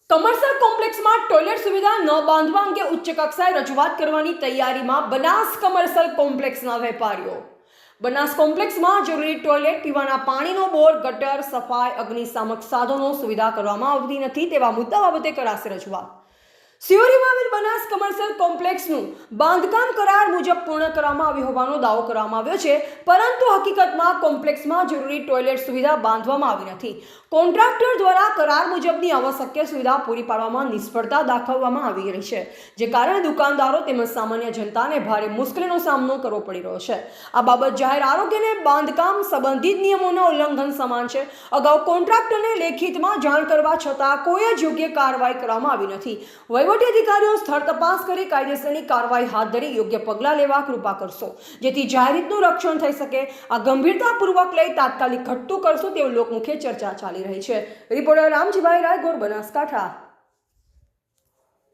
Commercial કોમ્પ્લેક્સમાં toilet સુવિધા ન બાંધવા અંગે ઉચ્ચ કક્ષાએ રજૂઆત કરવાની તૈયારીમાં બનાસ કમર્શિયલ કોમ્પ્લેક્સના વેપારીઓ। બનાસ કોમ્પ્લેક્સમાં જરૂરી ટોયલેટ, પીવાના પાણીનો બોર, ગટર, સફાઈ, અગ્નિશામક સાધનો સુવિધા કરવામાં આવતી નથી તેવા મુદ્દા બાબતે કરાશે રજૂઆત। સિયોરીમાં આવેલ બનાસ કમર્શિયલ કોમ્પ્લેક્સનું બાંધકામ કરાર મુજબ પૂર્ણ કરવામાં આવ્યું હોવાનો દાવો કરવામાં આવ્યો છે, પરંતુ હકીકતમાં કોમ્પ્લેક્સમાં જરૂરી ટોયલેટ સુવિધા બાંધવામાં આવી નથી। કોન્ટ્રાક્ટર દ્વારા કરાર મુજબની આવશ્યક સુવિધા પૂરી પાડવામાં નિષ્ફળતા દાખવવામાં આવી રહી છે, જે કારણે દુકાનદારો તેમજ સામાન્ય જનતાને ભારે મુશ્કેલીનો સામનો કરવો પડી રહ્યો છે। આ બાબત જાહેર આરોગ્ય અને બાંધકામ સંબંધિત નિયમોના ઉલ્લંઘન સમાન છે। અગાઉ કોન્ટ્રાક્ટરને લેખિતમાં જાણ કરવા છતાં કોઈ જ યોગ્ય કાર્યવાહી કરવામાં આવી નથી। વહીવટી અધિકારીઓ સ્થળ તપાસ કરી કાયદેસરની કાર્યવાહી હાથ ધરી યોગ્ય પગલાં લેવા કૃપા કરશો, જેથી જાહેર હિતનું રક્ષણ થઈ શકે। આ ગંભીરતાપૂર્વક લઈ તાત્કાલિક ઘટતું કરશો તેવું લોકમુખે ચર્ચા ચાલી રહી છે। રિપોર્ટર રામજીભાઈ રાયગોર, બનાસકાંઠા।